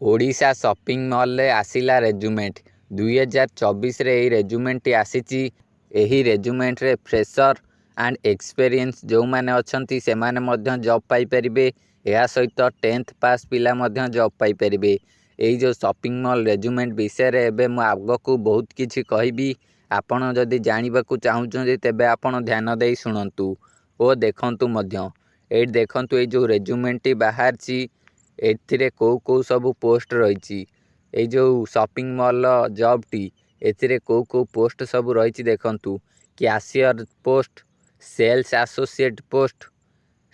Odisha shopping mall रे आसिला रेजुमेंट 2024 रे एही रेजुमेंट टी आसीची। एही रेजुमेंट रे फ्रेशर एंड एक्सपीरियंस जो माने अछंती से माने मध्य जॉब पाई परिबे। या सहित 10th पास पिला मध्य जॉब पाई परिबे। एही जो शॉपिंग मॉल रेजुमेंट विषय रे एबे मु आगकू बहुत किछि कहिबी। आपण जदि जानिबाकू चाहुचंती तेबे आपण ध्यान देई सुनंतु ओ देखंतु मध्य। एही देखंतु ए जो रेजुमेंट टी बाहरची एथिरे को सब पोस्ट रही। ए जो शॉपिंग मॉल जॉब टी एथिरे को पोस्ट सब रही देखंतु। Cashier post, sales associate post,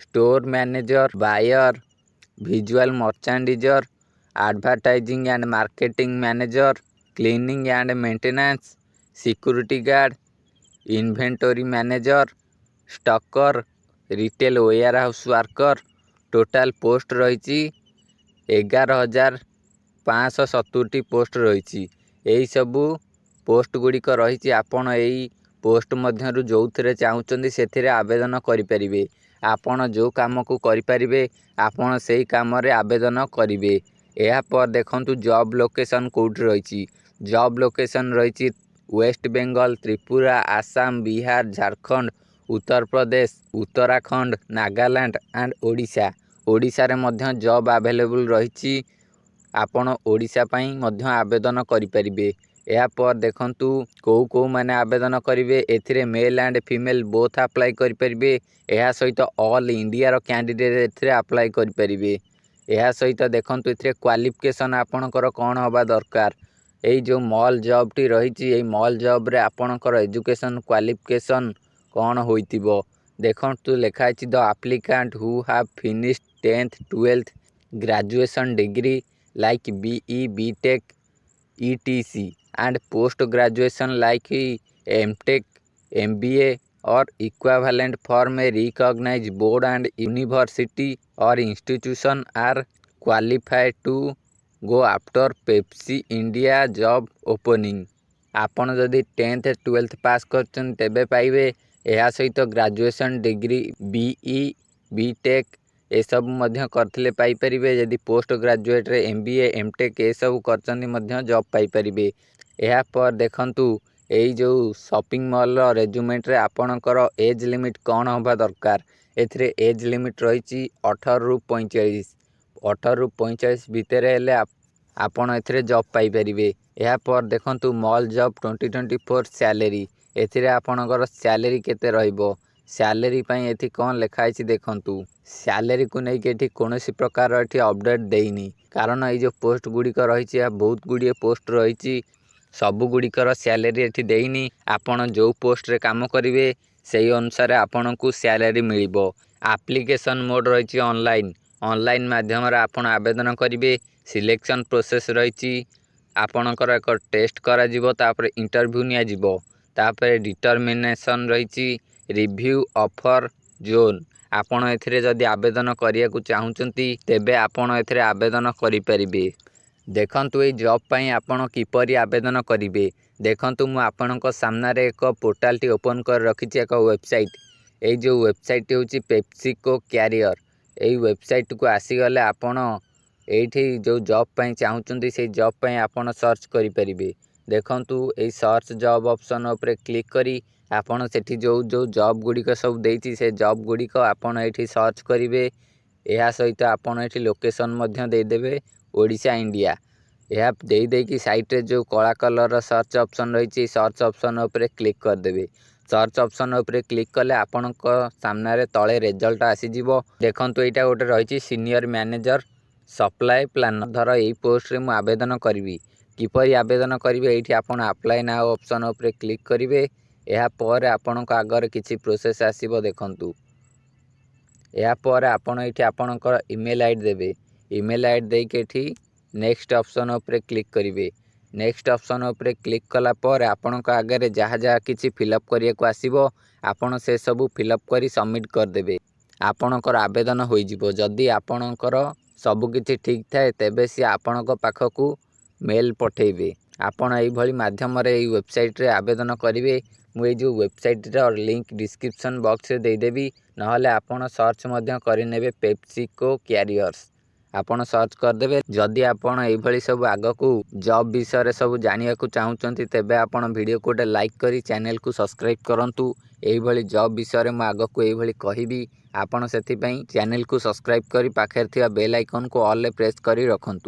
store manager, buyer, visual merchandiser, advertising and marketing manager, cleaning and maintenance, security guard, inventory manager, stocker, retail warehouse worker. Total post रही 11,570 post रही। यही सबू post गुड़िक रही। आपण यही पोस्ट मध्यरु जो थे चाहते से आवेदन करें। आपण जो काम को करें आपण से काम रे आवेदन करेंगे। यापर देखंतु जॉब लोकेशन कौट रही। जॉब लोकेशन रही वेस्ट बेंगल, त्रिपुरा, आसाम, बिहार, झारखंड, उत्तर प्रदेश, उत्तराखंड, नागालैंड एंड ओडिशा। ओडिशा रे मध्य जॉब अवेलेबल रही। आपण ओडिशा पई मध्य आवेदन करें। यापर देखंतु को माने आवेदन करेंगे। एथिरे male and female both apply करें। यह सहित ऑल इंडिया रो कैंडिडेट एथिरे अप्लाई करें। यह सहित देखंतु एथिरे क्वालिफिकेशन आपणकर कौन हवा दरकार। यही जो मॉल जॉब टी रही मॉल जॉब रे आपणकर एजुकेशन क्वालिफिकेशन कौन होइतिबो। देखंतु लिखाई the applicant who have finished 10th 12th graduation degree like BE, BTech, ETC and post graduation like MTech, MBA or equivalent from a recognized board and university or institution are qualified to go after Pepsi India job opening। आपण जदि 10th 12th पास करछन तेबे पाइबे। या सहित graduation degree BE, BTech ए सब मध्य करथिले पाई परिबे। यदि पोस्ट ग्रेजुएट रे MBA, MTech ए सब करचंदी मध्य जॉब पाई परिबे। या पर देखंतु एई जो शॉपिंग मॉल रेजुमेंट रे आपणकर एज लिमिट कौन होबा दरकार। एथिरे एज लिमिट रही 18 रु 45। 18 रु 45 भितर हेले आपण एथिरे जॉब पाई परिबे। या पर देखंतु मॉल जॉब 2024 सैलरी। एथिरे आपणकर सैलरी केते रहइबो। सैलरी पई एथि कौन लिखाई छी देखंतु। सैलरी को नहीं कि कौनसी प्रकार एठी अपडेट देइनी। कारण ये जो पोस्ट गुड़िक रही बहुत गुड़िए पोस्ट रही सबु गुड़िकर सैलरी एठी देइनी। आपण जो पोस्ट रे काम करिवे सेही अनुसार आपण को सैलरी मिलिबो। एप्लिकेशन मोड रही ऑनलाइन। ऑनलाइन माध्यम रे आपण आवेदन करिवे। सिलेक्शन प्रोसेस रही आपणकर एक टेस्ट करा जिवो, तापर इंटरव्यू निया जिवो, तापर डिटरमिनेशन रही रिव्यू ऑफर जोन। आपण एथिरे जदि आवेदन करिया को चाहुचंती तेबे आपण एथिरे आवेदन करि परिबे। देखंतु ए जॉब पई आपण किपरि आवेदन करिवे। देखंतु मु आपणक सामना रे एक पोर्टल टी ओपन कर रखिछि, एक वेबसाइट। ए जो वेबसाइट होछि पेप्सिको कैरियर। ए वेबसाइट को आसी गले आपण एठी जो जॉब पई चाहुचंती से जॉब पई आपण सर्च करि परिबे। देखंतु ए सर्च जॉब ऑप्शन ऊपर क्लिक करी आपण सेठी जो जॉब गुड़िक सब देती से जॉब गुड़िक आपण एठी सर्च करेंगे। यह सहित आपण एठी लोकेशन मध्य देदेवे ओडिशा इंडिया। यह दे कि साइट रे जो कला कलर सर्च ऑप्शन रही सर्च ऑप्शन ऊपर क्लिक करदेवे। सर्च ऑप्शन ऊपर क्लिक कले आपण सामने रे तले रिजल्ट आसीजिवो। देखंतु एटा गोटे रही सीनियर मैनेजर सप्लाई प्लानर। धर यही पोस्ट रे मु आवेदन करी किपरि आवेदन करेंगे। ये आपण अप्लाई नाउ ऑप्शन ऊपर क्लिक करेंगे। या पर आपण आगर किछि प्रोसेस आसीबो देखंतु। या पर आपण एठी आपणकर ईमेल आईडी देबे। ईमेल आईडी दे के एठी नेक्स्ट ऑप्शन ऊपर क्लिक करेंगे। नेक्स्ट ऑप्शन ऊपर क्लिक कला पर आपणक आगे जहाँ जहाँ किछि फिलअप करिया को आसीबो आपण से सब फिलअप करी सबमिट कर देबे। आपणकर आवेदन होई जिवो। जदि आपणकर सब किछि ठीक थाए तेबे से आपणक पाखकू मेल पठेइबे। आपण एई भली माध्यम रे एई वेबसाइट रे आवेदन करिवे। मुझे जो वेबसाइट लिंक डिस्क्रिप्शन बॉक्स रे देदेवी, नहले आपण सर्च मध्य करिनेबे पेप्सिको कैरियर्स। ଆପଣ ସର୍ଚ୍ଚ କରିଦେବେ। ଯଦି ଆପଣ ଏଇଭଳି ସବୁ ଆଗକୁ ଜବ୍ ବିଷୟରେ ସବୁ ଜାଣିବାକୁ ଚାହୁଁଛନ୍ତି ତେବେ ଆପଣ ଭିଡ଼ିଓକୁ ଗୋଟେ ଲାଇକ୍ କରି ଚ୍ୟାନେଲକୁ ସବସ୍କ୍ରାଇବ୍ କରନ୍ତୁ। ଏଇଭଳି ଜବ୍ ବିଷୟରେ ମୁଁ ଆଗକୁ ଏଇଭଳି କହିବି। ଆପଣ ସେଥିପାଇଁ ଚ୍ୟାନେଲକୁ ସବସ୍କ୍ରାଇବ୍ କରି ପାଖରେ ଥିବା ବେଲ୍ ଆଇକନ୍କୁ ଅଲ୍ରେ ପ୍ରେସ୍ କରି ରଖନ୍ତୁ।